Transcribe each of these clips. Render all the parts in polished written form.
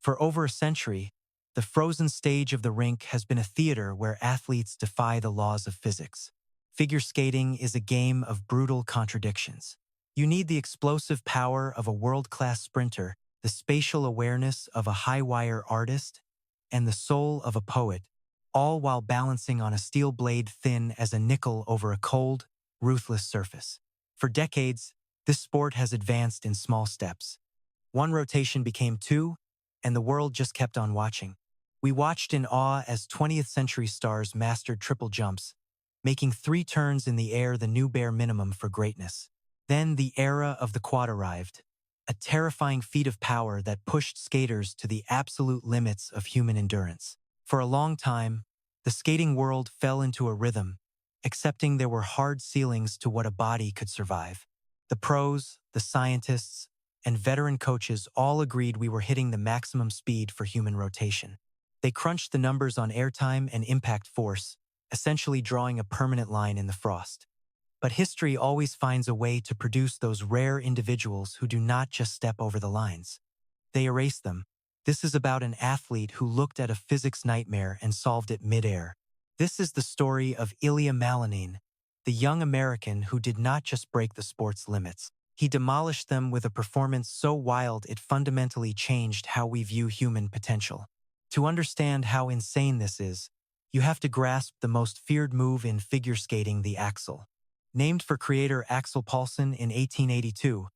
For over a century, the frozen stage of the rink has been a theater where athletes defy the laws of physics. Figure skating is a game of brutal contradictions. You need the explosive power of a world-class sprinter, the spatial awareness of a high-wire artist, and the soul of a poet, all while balancing on a steel blade thin as a nickel over a cold, ruthless surface. For decades, this sport has advanced in small steps. One rotation became two, and the world just kept on watching. We watched in awe as 20th century stars mastered triple jumps, making 3 turns in the air the new bare minimum for greatness. Then the era of the quad arrived, a terrifying feat of power that pushed skaters to the absolute limits of human endurance. For a long time, the skating world fell into a rhythm, accepting there were hard ceilings to what a body could survive. The pros, the scientists, and veteran coaches all agreed we were hitting the maximum speed for human rotation. They crunched the numbers on airtime and impact force, essentially drawing a permanent line in the frost. But history always finds a way to produce those rare individuals who do not just step over the lines. They erase them. This is about an athlete who looked at a physics nightmare and solved it mid-air. This is the story of Ilia Malinin, the young American who did not just break the sport's limits. He demolished them with a performance so wild it fundamentally changed how we view human potential. To understand how insane this is, you have to grasp the most feared move in figure skating, the Axel. Named for creator Axel Paulsen in 1882,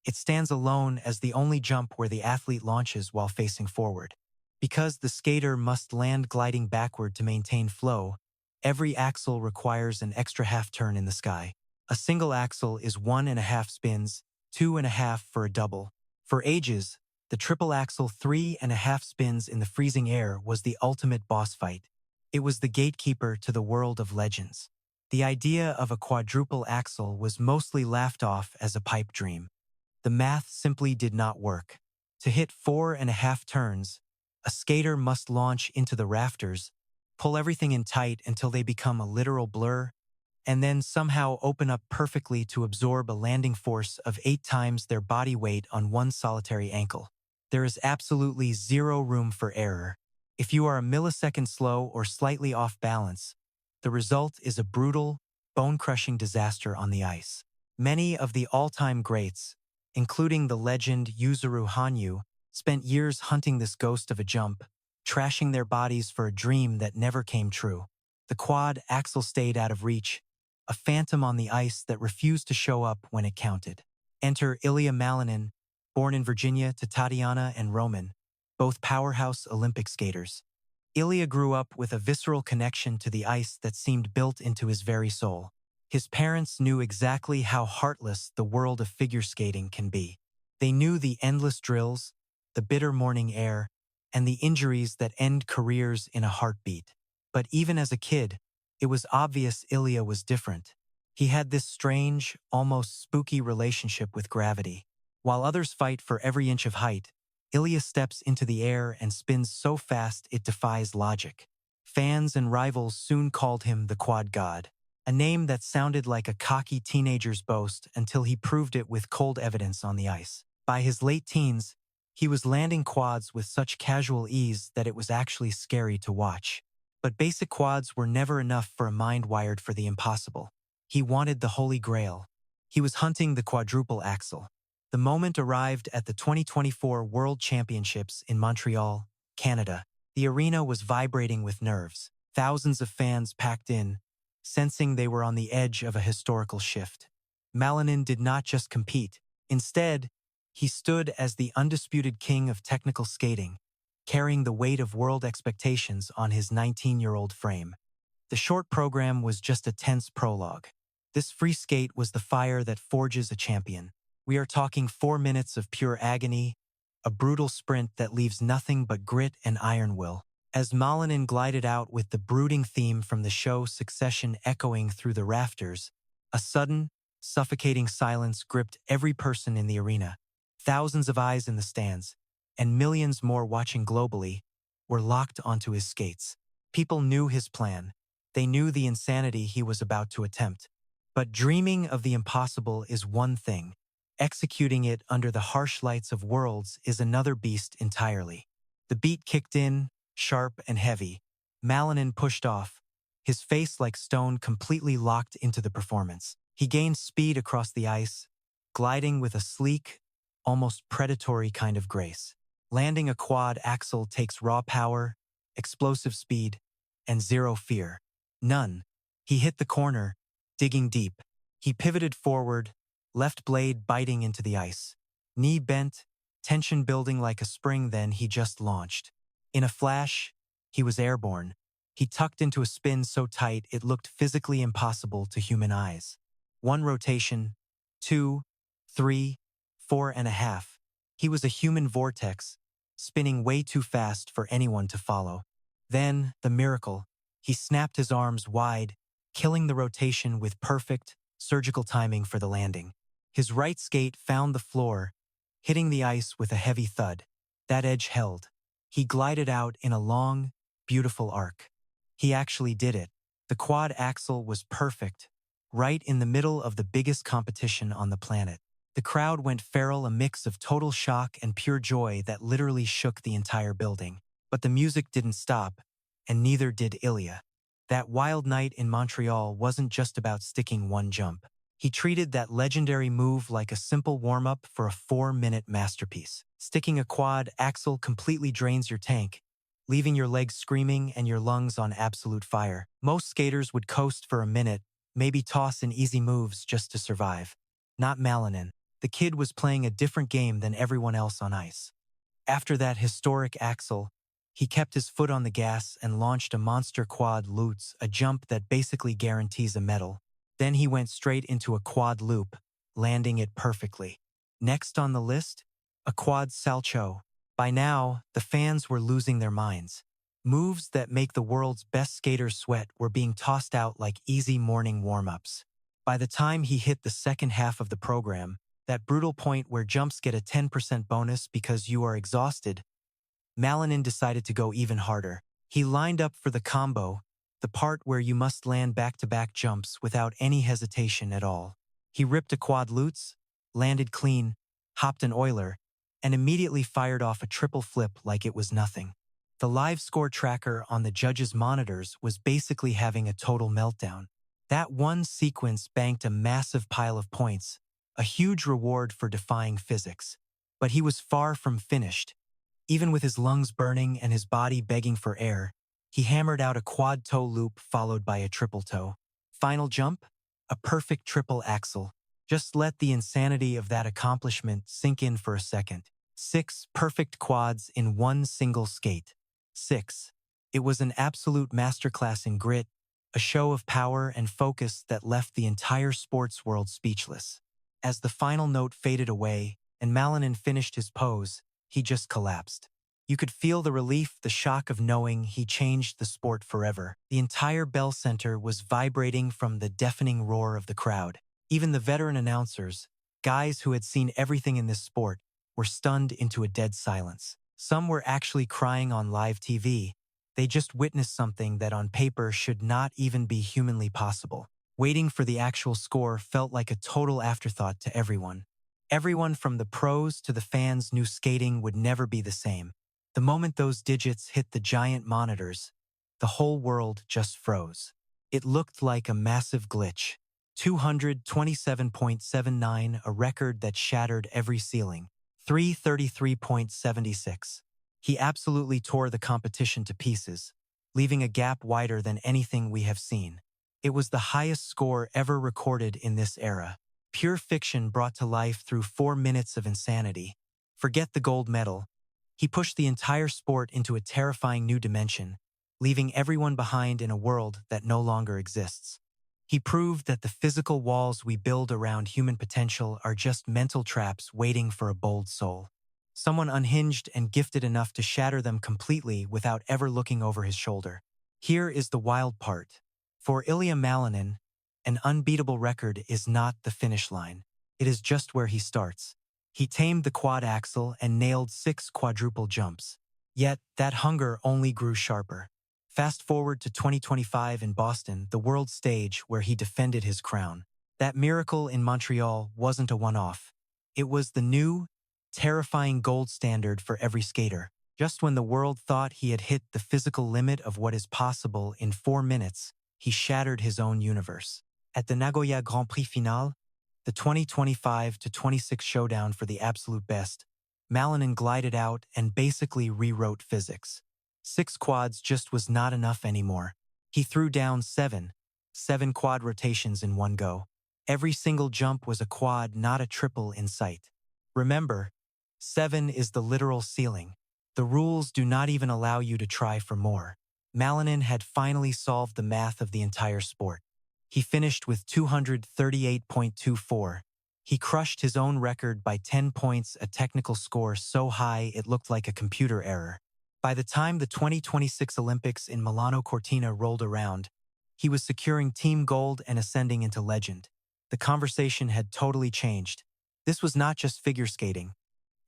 it stands alone as the only jump where the athlete launches while facing forward. Because the skater must land gliding backward to maintain flow, every axel requires an extra half turn in the sky. A single axel is 1.5 spins, 2.5 for a double. For ages, the triple axel 3.5 spins in the freezing air was the ultimate boss fight. It was the gatekeeper to the world of legends. The idea of a quadruple axel was mostly laughed off as a pipe dream. The math simply did not work. To hit 4.5 turns, a skater must launch into the rafters, pull everything in tight until they become a literal blur, and then somehow open up perfectly to absorb a landing force of 8 times their body weight on one solitary ankle. There is absolutely zero room for error. If you are a millisecond slow or slightly off balance, the result is a brutal, bone-crushing disaster on the ice. Many of the all-time greats, including the legend Yuzuru Hanyu, spent years hunting this ghost of a jump, trashing their bodies for a dream that never came true. The quad axel stayed out of reach, a phantom on the ice that refused to show up when it counted. Enter Ilia Malinin, born in Virginia to Tatiana and Roman, both powerhouse Olympic skaters. Ilia grew up with a visceral connection to the ice that seemed built into his very soul. His parents knew exactly how heartless the world of figure skating can be. They knew the endless drills, the bitter morning air, and the injuries that end careers in a heartbeat. But even as a kid, it was obvious Ilia was different. He had this strange, almost spooky relationship with gravity. While others fight for every inch of height, Ilia steps into the air and spins so fast it defies logic. Fans and rivals soon called him the Quad God, a name that sounded like a cocky teenager's boast until he proved it with cold evidence on the ice. By his late teens, he was landing quads with such casual ease that it was actually scary to watch. But basic quads were never enough for a mind wired for the impossible. He wanted the Holy Grail. He was hunting the quadruple axel. The moment arrived at the 2024 World Championships in Montreal, Canada. The arena was vibrating with nerves. Thousands of fans packed in, sensing they were on the edge of a historical shift. Malinin did not just compete. Instead, he stood as the undisputed king of technical skating, carrying the weight of world expectations on his 19-year-old frame. The short program was just a tense prologue. This free skate was the fire that forges a champion. We are talking 4 minutes of pure agony, a brutal sprint that leaves nothing but grit and iron will. As Malinin glided out with the brooding theme from the show Succession echoing through the rafters, a sudden, suffocating silence gripped every person in the arena. Thousands of eyes in the stands, and millions more watching globally, were locked onto his skates. People knew his plan. They knew the insanity he was about to attempt. But dreaming of the impossible is one thing. Executing it under the harsh lights of worlds is another beast entirely. The beat kicked in, sharp and heavy. Malinin pushed off, his face like stone completely locked into the performance. He gained speed across the ice, gliding with a sleek, almost predatory kind of grace. Landing a quad Axel takes raw power, explosive speed, and zero fear. None. He hit the corner, digging deep. He pivoted forward, left blade biting into the ice. Knee bent, tension building like a spring, then he just launched. In a flash, he was airborne. He tucked into a spin so tight it looked physically impossible to human eyes. One rotation, two, three, 4.5. He was a human vortex, spinning way too fast for anyone to follow. Then, the miracle. He snapped his arms wide, killing the rotation with perfect, surgical timing for the landing. His right skate found the floor, hitting the ice with a heavy thud. That edge held. He glided out in a long, beautiful arc. He actually did it. The quad axle was perfect, right in the middle of the biggest competition on the planet. The crowd went feral, a mix of total shock and pure joy that literally shook the entire building. But the music didn't stop, and neither did Ilia. That wild night in Montreal wasn't just about sticking one jump. He treated that legendary move like a simple warm-up for a 4-minute masterpiece. Sticking a quad axle completely drains your tank, leaving your legs screaming and your lungs on absolute fire. Most skaters would coast for a minute, maybe toss in easy moves just to survive. Not Malinin. The kid was playing a different game than everyone else on ice. After that historic axle, he kept his foot on the gas and launched a monster quad lutz, a jump that basically guarantees a medal. Then he went straight into a quad loop, landing it perfectly. Next on the list, a quad salcho. By now, the fans were losing their minds. Moves that make the world's best skaters sweat were being tossed out like easy morning warm-ups. By the time he hit the second half of the program, that brutal point where jumps get a 10% bonus because you are exhausted, Malinin decided to go even harder. He lined up for the combo, the part where you must land back-to-back jumps without any hesitation at all. He ripped a quad lutz, landed clean, hopped an Euler, and immediately fired off a triple flip like it was nothing. The live score tracker on the judges' monitors was basically having a total meltdown. That one sequence banked a massive pile of points, a huge reward for defying physics. But he was far from finished. Even with his lungs burning and his body begging for air, he hammered out a quad toe loop followed by a triple toe. Final jump? A perfect triple axel. Just let the insanity of that accomplishment sink in for a second. 6 perfect quads in one single skate. 6. It was an absolute masterclass in grit, a show of power and focus that left the entire sports world speechless. As the final note faded away and Malinin finished his pose, he just collapsed. You could feel the relief, the shock of knowing he changed the sport forever. The entire Bell Center was vibrating from the deafening roar of the crowd. Even the veteran announcers, guys who had seen everything in this sport, were stunned into a dead silence. Some were actually crying on live TV. They just witnessed something that on paper should not even be humanly possible. Waiting for the actual score felt like a total afterthought to everyone. Everyone from the pros to the fans knew skating would never be the same. The moment those digits hit the giant monitors, the whole world just froze. It looked like a massive glitch. 227.79, a record that shattered every ceiling. 333.76. He absolutely tore the competition to pieces, leaving a gap wider than anything we have seen. It was the highest score ever recorded in this era. Pure fiction brought to life through 4 minutes of insanity. Forget the gold medal. He pushed the entire sport into a terrifying new dimension, leaving everyone behind in a world that no longer exists. He proved that the physical walls we build around human potential are just mental traps waiting for a bold soul. Someone unhinged and gifted enough to shatter them completely without ever looking over his shoulder. Here is the wild part. For Ilia Malinin, an unbeatable record is not the finish line. It is just where he starts. He tamed the quad axle and nailed 6 quadruple jumps. Yet, that hunger only grew sharper. Fast forward to 2025 in Boston, the world stage where he defended his crown. That miracle in Montreal wasn't a one-off. It was the new, terrifying gold standard for every skater. Just when the world thought he had hit the physical limit of what is possible in 4 minutes, he shattered his own universe. At the Nagoya Grand Prix Final, the 2025-26 showdown for the absolute best, Malinin glided out and basically rewrote physics. 6 quads just was not enough anymore. He threw down seven quad rotations in one go. Every single jump was a quad, not a triple in sight. Remember, 7 is the literal ceiling. The rules do not even allow you to try for more. Malinin had finally solved the math of the entire sport. He finished with 238.24. He crushed his own record by 10 points, a technical score so high it looked like a computer error. By the time the 2026 Olympics in Milano-Cortina rolled around, he was securing team gold and ascending into legend. The conversation had totally changed. This was not just figure skating.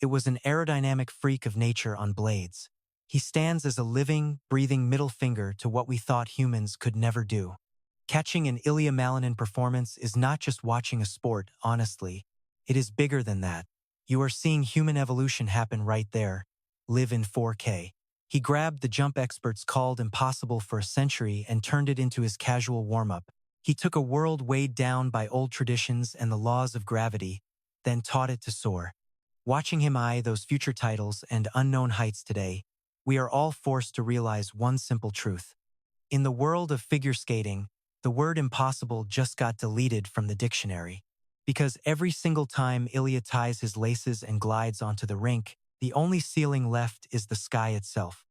It was an aerodynamic freak of nature on blades. He stands as a living, breathing middle finger to what we thought humans could never do. Catching an Ilia Malinin performance is not just watching a sport, honestly. It is bigger than that. You are seeing human evolution happen right there, live in 4K. He grabbed the jump experts called impossible for a century and turned it into his casual warm-up. He took a world weighed down by old traditions and the laws of gravity, then taught it to soar. Watching him eye those future titles and unknown heights today, we are all forced to realize one simple truth. In the world of figure skating, the word impossible just got deleted from the dictionary. Because every single time Ilia ties his laces and glides onto the rink, the only ceiling left is the sky itself.